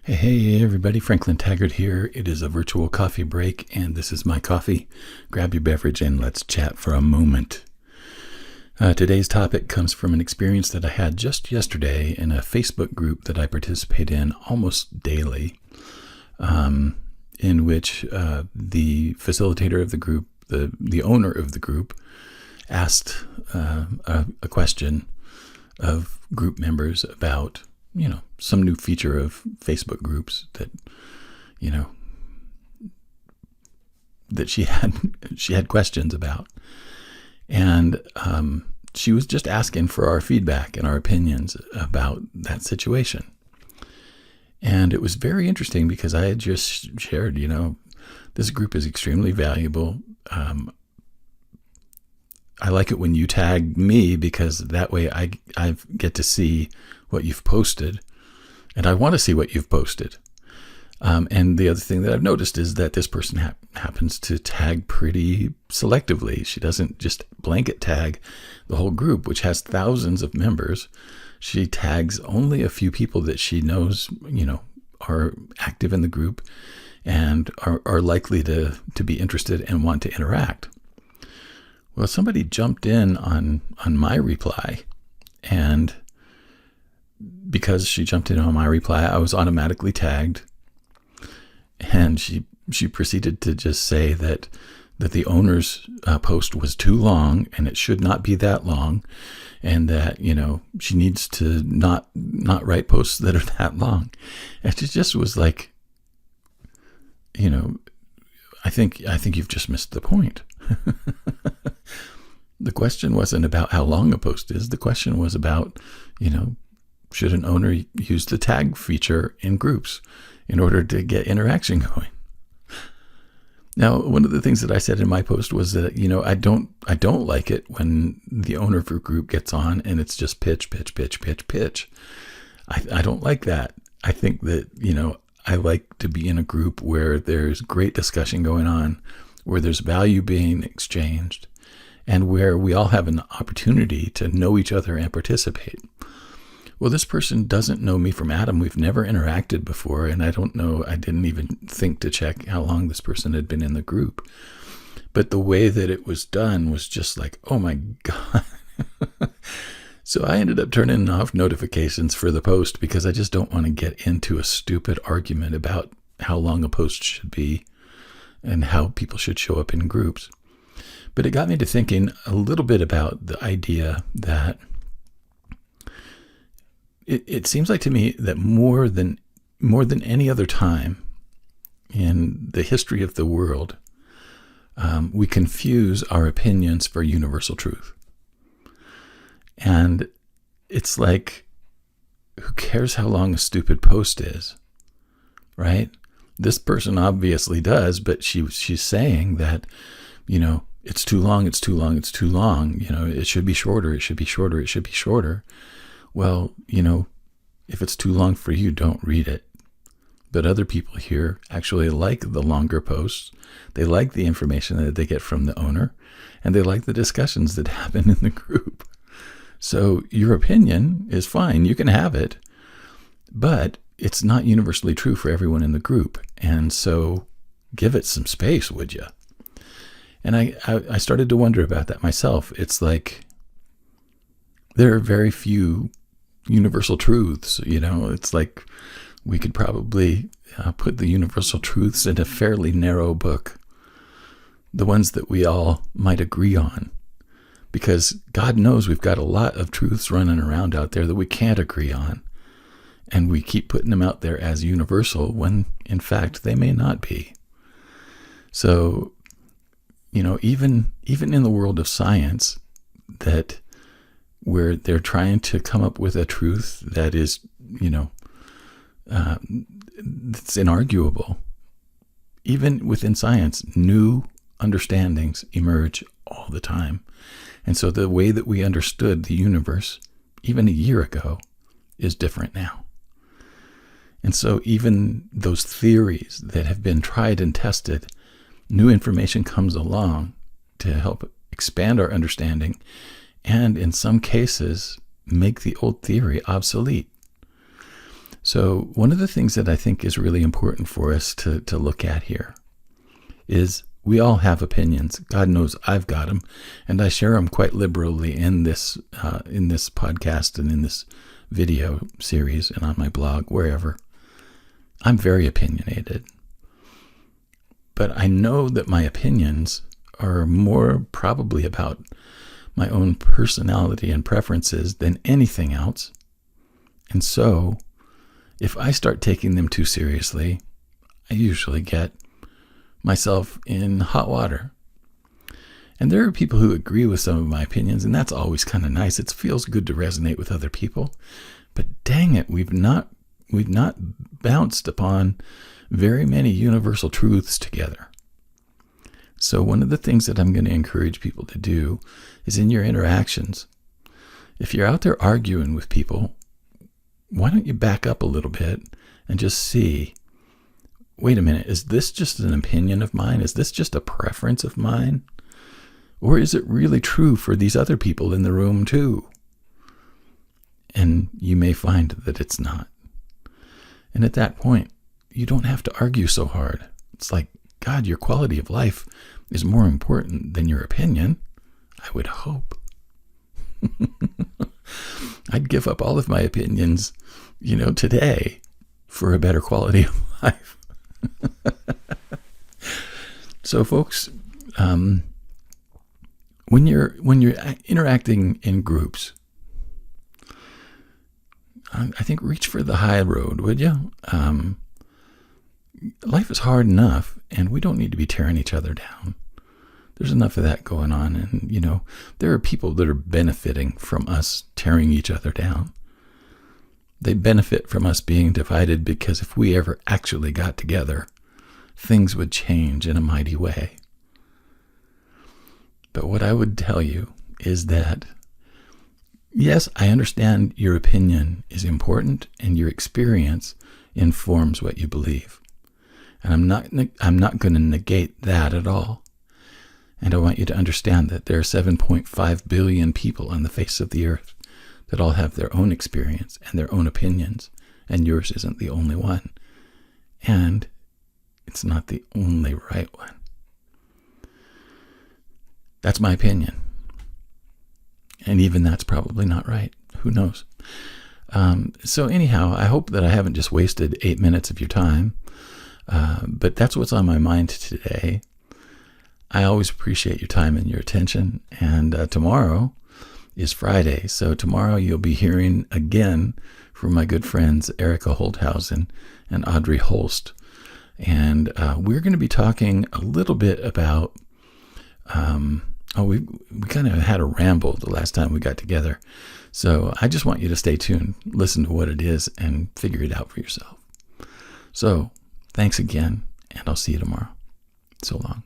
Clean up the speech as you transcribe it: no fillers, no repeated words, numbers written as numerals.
Hey, everybody, Franklin Taggart here. It is a virtual coffee break, and this is my coffee. Grab your beverage and let's chat for a moment. Today's topic comes from an experience that I had just yesterday in a Facebook group that I participate in almost daily, in which the facilitator of the group, the owner of the group, asked a question of group members about some new feature of Facebook groups that she had questions about. And she was just asking for our feedback and our opinions about that situation. And it was very interesting because I had just shared, this group is extremely valuable. I like it when you tag me because that way I get to see what you've posted, and I want to see what you've posted. And the other thing that I've noticed is that this person happens to tag pretty selectively. She doesn't just blanket tag the whole group, which has thousands of members. She tags only a few people that she knows, are active in the group and are likely to be interested and want to interact. Well, somebody jumped in on my reply, and because she jumped in on my reply, I was automatically tagged. And she proceeded to just say that the owner's post was too long and it should not be that long, and that she needs to not write posts that are that long. And it just was like, I think you've just missed the point. The question wasn't about how long a post is. The question was about, should an owner use the tag feature in groups in order to get interaction going? Now, one of the things that I said in my post was that, I don't like it when the owner of a group gets on and it's just pitch. I don't like that. I think that, I like to be in a group where there's great discussion going on, where there's value being exchanged, and where we all have an opportunity to know each other and participate. Well, this person doesn't know me from Adam. We've never interacted before, and I don't know, I didn't even think to check how long this person had been in the group. But the way that it was done was just like, oh my God. So I ended up turning off notifications for the post because I just don't want to get into a stupid argument about how long a post should be and how people should show up in groups. But it got me to thinking a little bit about the idea that it seems like to me that more than any other time in the history of the world, we confuse our opinions for universal truth. And it's like, who cares how long a stupid post is, right? This person obviously does, but she's saying that, it's too long, it's too long, it's too long. It should be shorter, it should be shorter, it should be shorter. Well, if it's too long for you, don't read it. But other people here actually like the longer posts. They like the information that they get from the owner, and they like the discussions that happen in the group. So your opinion is fine. You can have it, but it's not universally true for everyone in the group. And so give it some space, would you? And I started to wonder about that myself. It's like there are very few universal truths. It's like we could probably put the universal truths in a fairly narrow book, the ones that we all might agree on. Because God knows we've got a lot of truths running around out there that we can't agree on. And we keep putting them out there as universal when, in fact, they may not be. So, even in the world of science, that where they're trying to come up with a truth that is, that's inarguable. Even within science, new understandings emerge all the time. And so the way that we understood the universe, even a year ago, is different now. And so even those theories that have been tried and tested, new information comes along to help expand our understanding and, in some cases, make the old theory obsolete. So one of the things that I think is really important for us to look at here is we all have opinions. God knows I've got them, and I share them quite liberally in this podcast and in this video series and on my blog, wherever. I'm very opinionated. But I know that my opinions are more probably about my own personality and preferences than anything else. And so, if I start taking them too seriously, I usually get myself in hot water. And there are people who agree with some of my opinions, and that's always kind of nice. It feels good to resonate with other people. But dang it, we've not bounced upon very many universal truths together. So one of the things that I'm going to encourage people to do is in your interactions, if you're out there arguing with people, why don't you back up a little bit and just see, wait a minute, is this just an opinion of mine? Is this just a preference of mine? Or is it really true for these other people in the room too? And you may find that it's not. And at that point, you don't have to argue so hard. It's like, God, your quality of life is more important than your opinion. I would hope. I'd give up all of my opinions, today for a better quality of life. So folks, when you're interacting in groups, I think reach for the high road, would you? Life is hard enough, and we don't need to be tearing each other down. There's enough of that going on, and, there are people that are benefiting from us tearing each other down. They benefit from us being divided because if we ever actually got together, things would change in a mighty way. But what I would tell you is that, yes, I understand your opinion is important and your experience informs what you believe. And I'm not going to negate that at all. And I want you to understand that there are 7.5 billion people on the face of the earth that all have their own experience and their own opinions, and yours isn't the only one. And it's not the only right one. That's my opinion. And even that's probably not right. Who knows? So anyhow, I hope that I haven't just wasted 8 minutes of your time. But that's what's on my mind today. I always appreciate your time and your attention. And tomorrow is Friday. So tomorrow you'll be hearing again from my good friends Erica Holthausen and Audrey Holst. And we're going to be talking a little bit about, we kind of had a ramble the last time we got together. So I just want you to stay tuned, listen to what it is, and figure it out for yourself. So thanks again, and I'll see you tomorrow. So long.